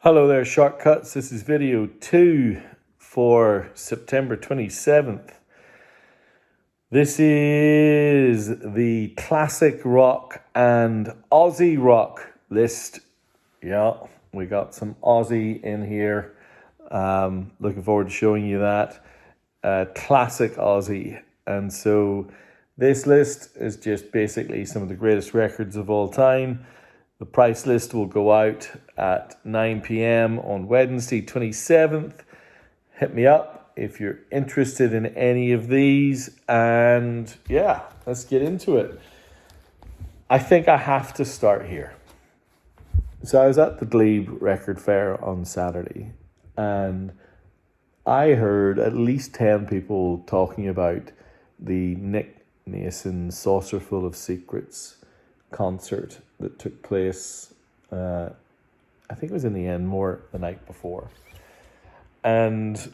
Hello there, Shortcuts. This is video 2 for September 27th. This is the classic rock and Aussie rock list. Yeah, we got some Aussie in here. Looking forward to showing you that. Classic Aussie. And so this list is just basically some of the greatest records of all time. The price list will go out at 9 p.m. on Wednesday, 27th. Hit me up if you're interested in any of these. And yeah, let's get into it. I think I have to start here. So I was at the Glebe Record Fair on Saturday, and I heard at least 10 people talking about the Nick Mason Saucerful of Secrets concert that took place, I think it was in the Enmore the night before. And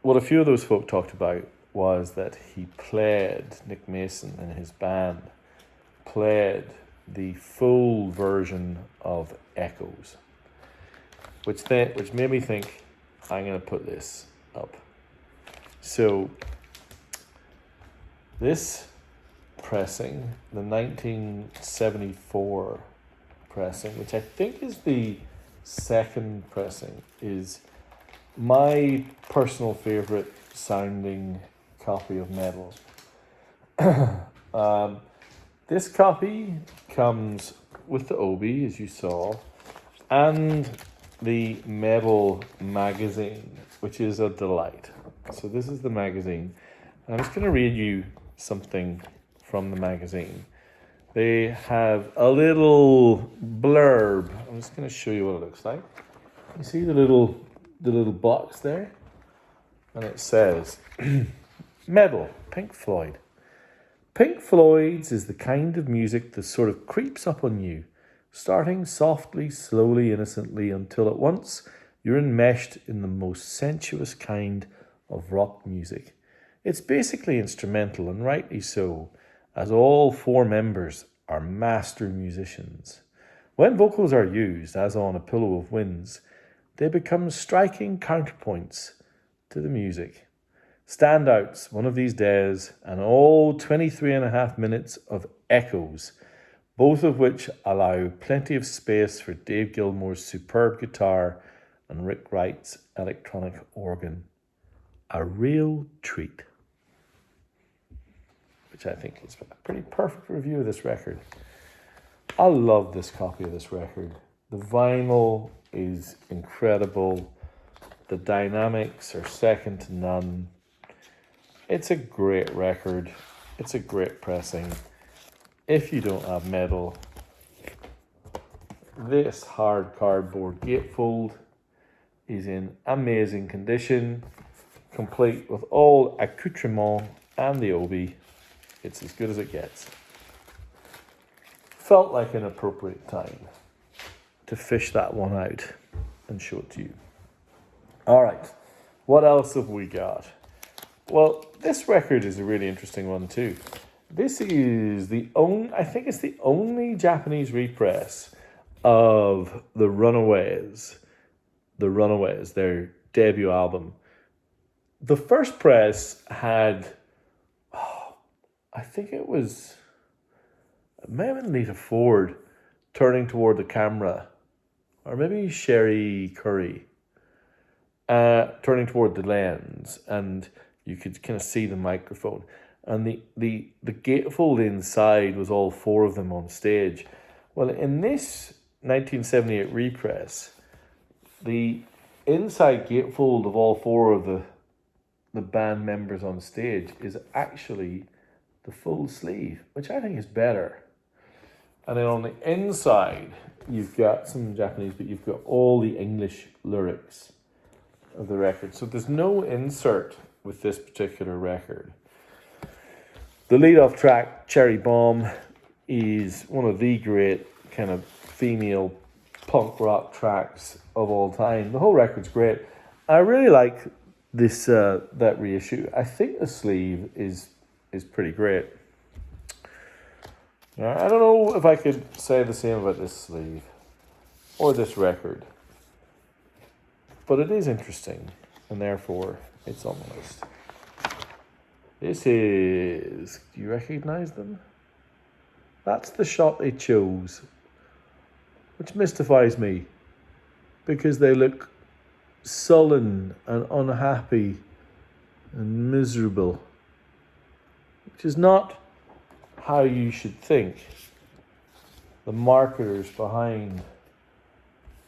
what a few of those folk talked about was that Nick Mason and his band played the full version of Echoes, which made me think, I'm going to put this up. So this pressing, the 1974 pressing, which I think is the second pressing, is my personal favorite sounding copy of Metal. This copy comes with the Obi, as you saw, and the Metal magazine, which is a delight. So this is the magazine. I'm just going to read you something from the magazine. They have a little blurb. I'm just going to show you what it looks like. You see the little box there? And it says, Metal, Pink Floyd. Pink Floyd's is the kind of music that sort of creeps up on you, starting softly, slowly, innocently, until at once you're enmeshed in the most sensuous kind of rock music. It's basically instrumental, and rightly so, as all four members are master musicians. When vocals are used, as on A Pillow of Winds, they become striking counterpoints to the music. Standouts one of these days, and all 23 and a half minutes of echoes, both of which allow plenty of space for Dave Gilmour's superb guitar and Rick Wright's electronic organ. A real treat. Which I think is a pretty perfect review of this record. I love this copy of this record. The vinyl is incredible. The dynamics are second to none. It's a great record. It's a great pressing. If you don't have Metal, this hard cardboard gatefold is in amazing condition, complete with all accoutrements and the Obi. It's as good as it gets. Felt like an appropriate time to fish that one out and show it to you. All right, what else have we got? Well, this record is a really interesting one too. This is I think it's the only Japanese repress of The Runaways, their debut album. The first press had, I think it may have been Lita Ford turning toward the camera, or maybe Sherry Curry turning toward the lens, and you could kind of see the microphone. And the gatefold inside was all four of them on stage. Well, in this 1978 repress, the inside gatefold of all four of the band members on stage is actually the full sleeve, which I think is better. And then on the inside, you've got some Japanese, but you've got all the English lyrics of the record. So there's no insert with this particular record. The lead-off track, Cherry Bomb, is one of the great kind of female punk rock tracks of all time. The whole record's great. I really like this that reissue. I think the sleeve is pretty great. I don't know if I could say the same about this sleeve or this record. but it is interesting, and therefore it's on the list. This is, do you recognize them? That's the shot they chose, which mystifies me because they look sullen and unhappy and miserable, which is not how you should think the marketers behind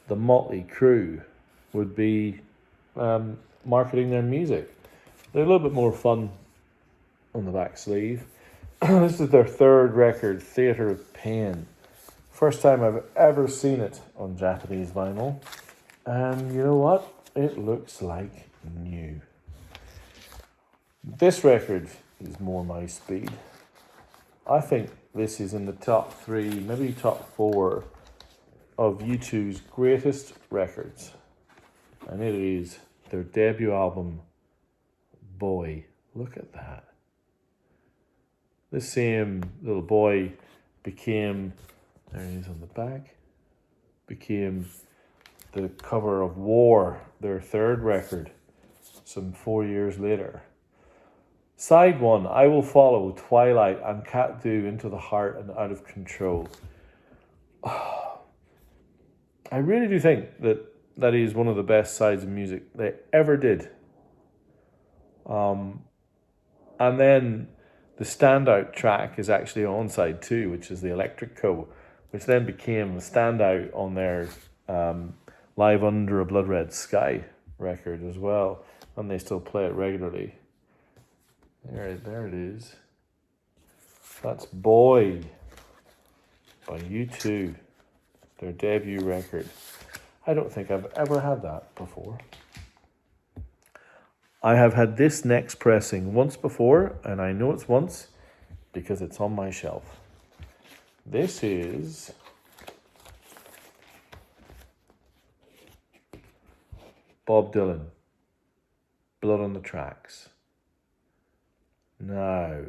the Motley Crew would be marketing their music. They're a little bit more fun on the back sleeve. This is their third record, Theatre of Pain. First time I've ever seen it on Japanese vinyl. And you know what? It looks like new. This record is more my speed. I think this is in the top 3, maybe top 4 of U2's greatest records. And it is their debut album, Boy. Look at that. This same little boy became, there he is on the back, became the cover of War, their third record, some 4 years later. Side 1, I Will Follow, Twilight, and Cat Do, Into the Heart and Out of Control. I really do think that is one of the best sides of music they ever did. And then the standout track is actually on side 2, which is the Electric Co., which then became the standout on their Live Under a Blood Red Sky record as well, and they still play it regularly. There it is. That's Boy by U2, their debut record. I don't think I've ever had that before. I have had this next pressing once before, and I know it's once because it's on my shelf. This is Bob Dylan, Blood on the Tracks. Now,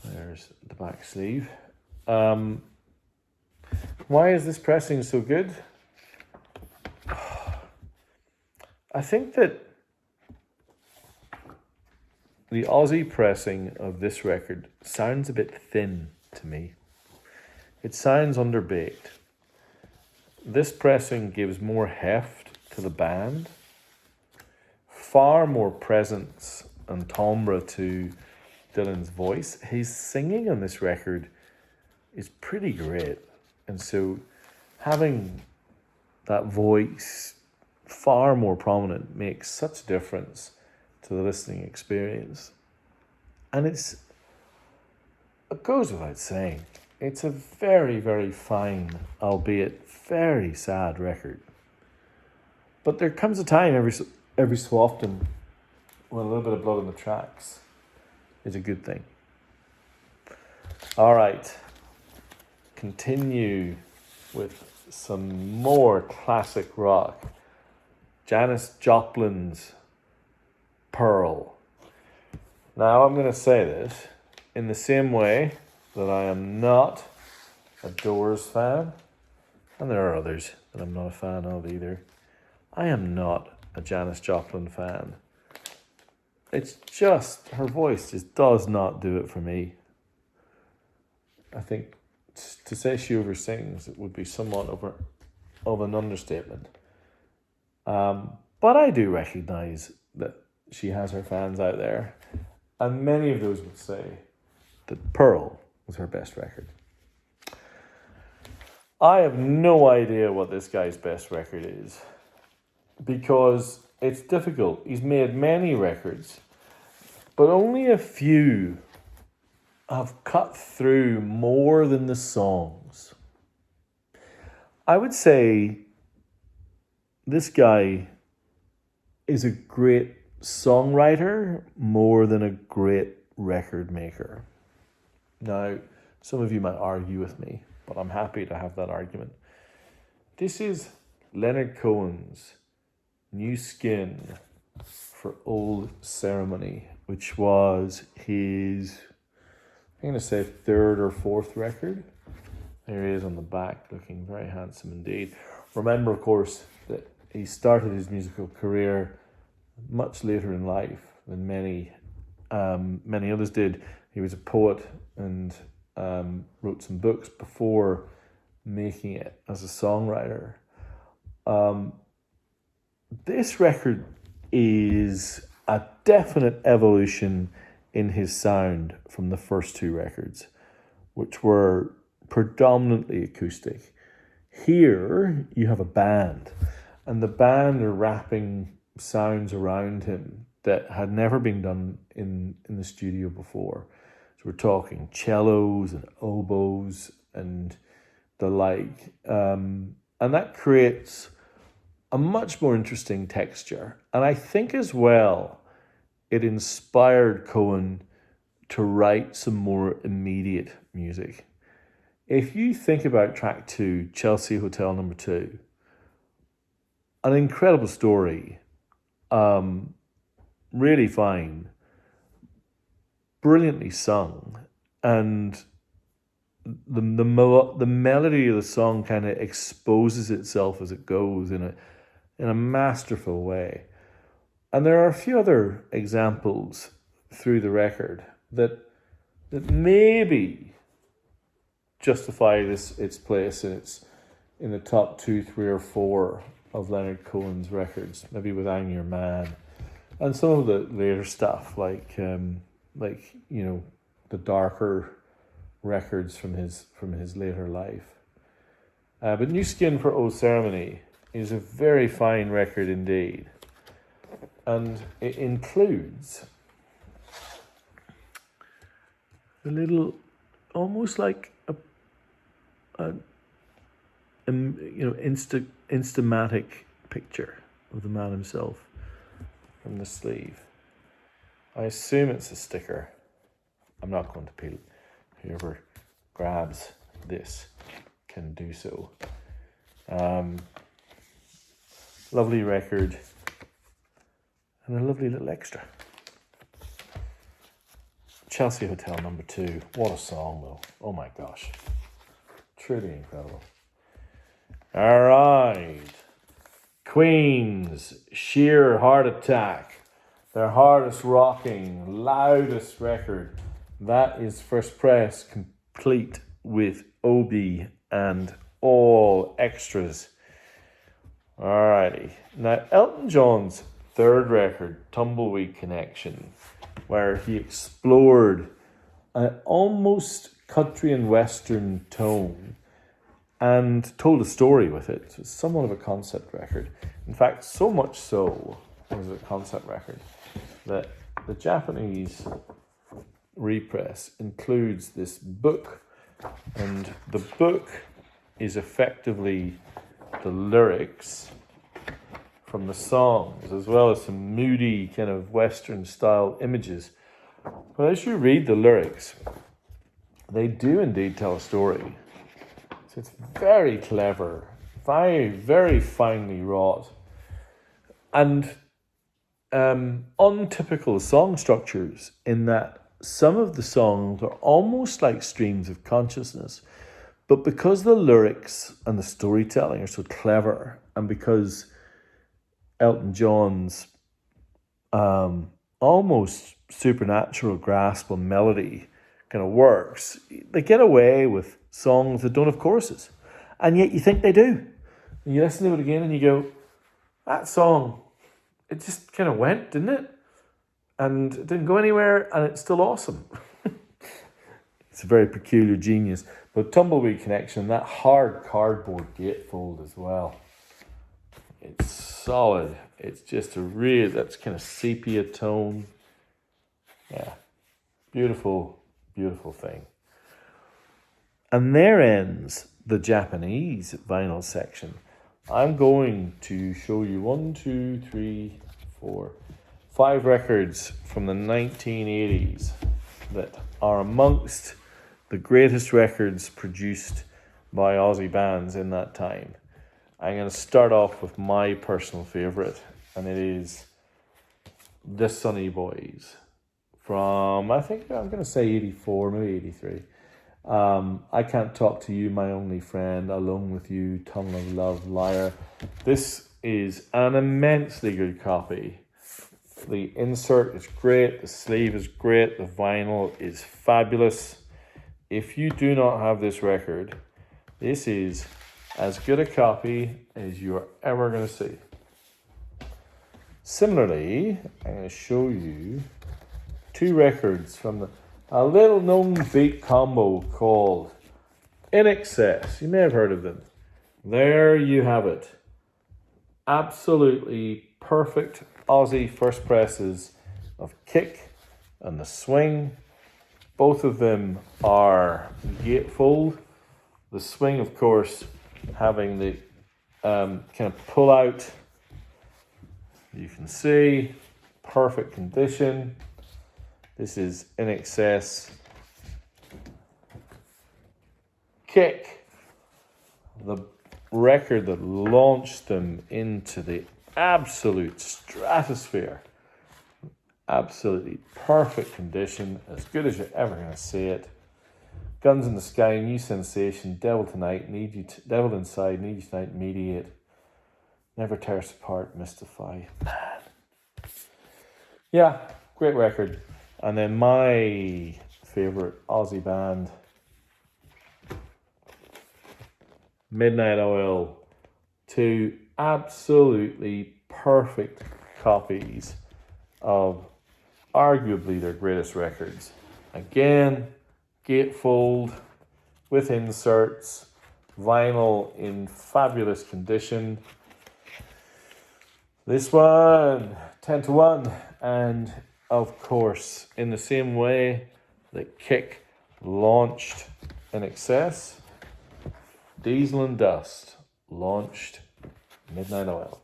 there's the back sleeve. Why is this pressing so good? I think that the Aussie pressing of this record sounds a bit thin to me. It sounds underbaked. This pressing gives more heft to the band, far more presence and timbre to Dylan's voice. His singing on this record is pretty great. And so having that voice far more prominent makes such a difference to the listening experience. And it goes without saying, it's a very, very fine, albeit very sad record. But there comes a time every so often when a little bit of blood on the tracks is a good thing. All right, continue with some more classic rock. Janis Joplin's Pearl. Now I'm going to say this in the same way that I am not a Doors fan, and there are others that I'm not a fan of either. I am not a Janis Joplin fan. It's just, her voice just does not do it for me. I think to say she oversings, it would be somewhat of an understatement. But I do recognize that she has her fans out there, and many of those would say that Pearl was her best record. I have no idea what this guy's best record is, because it's difficult. He's made many records, but only a few have cut through more than the songs. I would say this guy is a great songwriter more than a great record maker. Now, some of you might argue with me, but I'm happy to have that argument. This is Leonard Cohen's New Skin for Old Ceremony, which was his, I'm going to say, third or fourth record. There he is on the back, looking very handsome indeed. Remember, of course, that he started his musical career much later in life than many others did. He was a poet and wrote some books before making it as a songwriter. This record is a definite evolution in his sound from the first two records, which were predominantly acoustic. Here you have a band, and the band are wrapping sounds around him that had never been done in the studio before. So we're talking cellos and oboes and the like. And that creates a much more interesting texture. And I think as well, it inspired Cohen to write some more immediate music. If you think about track 2, Chelsea Hotel Number 2, an incredible story, really fine, brilliantly sung, and the melody of the song kind of exposes itself as it goes in a masterful way. And there are a few other examples through the record that maybe justify its place in the top 2, 3, or 4 of Leonard Cohen's records, maybe with I'm Your Man, and some of the later stuff like the darker records from his later life. But New Skin for Old Ceremony is a very fine record indeed, and it includes a little, almost like a instamatic picture of the man himself from the sleeve. I assume it's a sticker. I'm not going to peel it. Whoever grabs this can do so. Lovely record and a lovely little extra. Chelsea Hotel Number 2. What a song though. Oh my gosh. Truly incredible. All right. Queen's Sheer Heart Attack. Their hardest rocking, loudest record. That is First Press, complete with OB and all extras. Alrighty. Now, Elton John's third record, Tumbleweed Connection, where he explored an almost country and western tone and told a story with it. So it's somewhat of a concept record. In fact, so much so was it a concept record that the Japanese repress includes this book, and the book is effectively the lyrics from the songs, as well as some moody kind of Western style images. But as you read the lyrics, they do indeed tell a story. So it's very clever, very, very finely wrought, and untypical song structures in that some of the songs are almost like streams of consciousness. But because the lyrics and the storytelling are so clever, and because Elton John's almost supernatural grasp on melody kind of works, they get away with songs that don't have choruses. And yet you think they do. And you listen to it again and you go, that song, it just kind of went, didn't it? And it didn't go anywhere, and it's still awesome. It's a very peculiar genius. But Tumbleweed Connection, that hard cardboard gatefold as well. It's solid. It's just that's kind of sepia tone. Yeah. Beautiful, beautiful thing. And there ends the Japanese vinyl section. I'm going to show you 5 records from the 1980s that are amongst the greatest records produced by Aussie bands in that time. I'm going to start off with my personal favourite, and it is The Sunny Boys from, I think I'm going to say 84, maybe 83. I Can't Talk to You, My Only Friend, Alone with You, Tongue of Love, Liar. This is an immensely good copy. The insert is great, the sleeve is great, the vinyl is fabulous. If you do not have this record, this is as good a copy as you're ever going to see. Similarly, I'm going to show you two records from a little known beat combo called In Excess. You may have heard of them. There you have it. Absolutely perfect Aussie first presses of Kick and the Swing. Both of them are gatefold. The Swing, of course, having the kind of pull out. You can see, perfect condition. This is In Excess. Kick, the record that launched them into the absolute stratosphere. Absolutely perfect condition, as good as you're ever going to see it. Guns in the Sky, New Sensation, Devil Tonight, Devil Inside, Need You Tonight, Mediate, Never Tear Us Apart, Mystify. Man. Yeah, great record. And then my favourite Aussie band, Midnight Oil. Two absolutely perfect copies of arguably their greatest records. Again, gatefold with inserts, vinyl in fabulous condition. This one, 10-1, and of course, in the same way that Kick launched In Excess, Diesel and Dust launched Midnight Oil.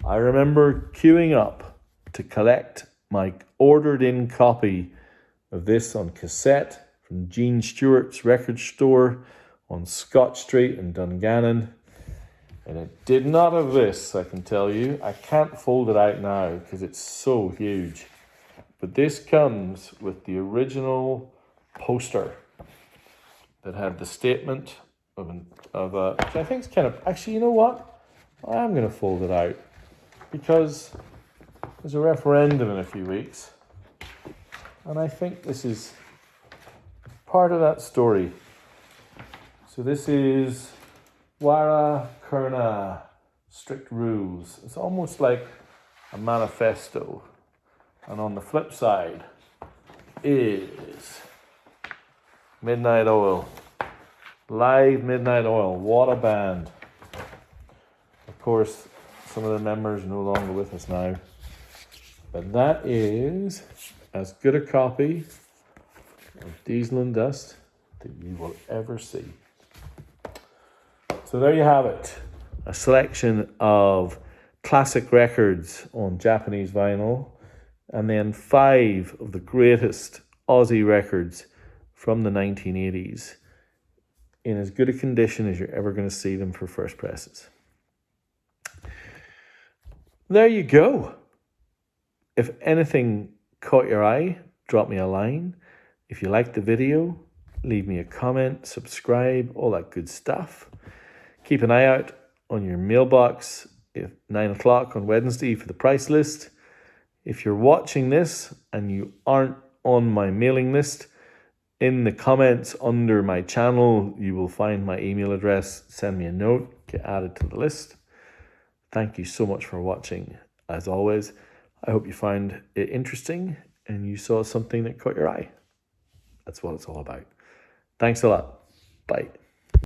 I remember queuing up to collect my ordered-in copy of this on cassette from Gene Stewart's record store on Scott Street in Dungannon. And it did not have this, I can tell you. I can't fold it out now because it's so huge. But this comes with the original poster that had the statement which I think is kind of... Actually, you know what? I am going to fold it out because there's a referendum in a few weeks. And I think this is part of that story. So this is Wara Kurna, Strict Rules. It's almost like a manifesto. And on the flip side is Midnight Oil. Live Midnight Oil. What a band. Of course, some of the members are no longer with us now. But that is as good a copy of Diesel and Dust that you will ever see. So there you have it. A selection of classic records on Japanese vinyl, and then 5 of the greatest Aussie records from the 1980s in as good a condition as you're ever going to see them for first presses. There you go. If anything caught your eye, drop me a line. If you liked the video, leave me a comment, subscribe, all that good stuff. Keep an eye out on your mailbox at 9 o'clock on Wednesday for the price list. If you're watching this and you aren't on my mailing list, in the comments under my channel, you will find my email address. Send me a note, get added to the list. Thank you so much for watching. As always, I hope you found it interesting and you saw something that caught your eye. That's what it's all about. Thanks a lot. Bye.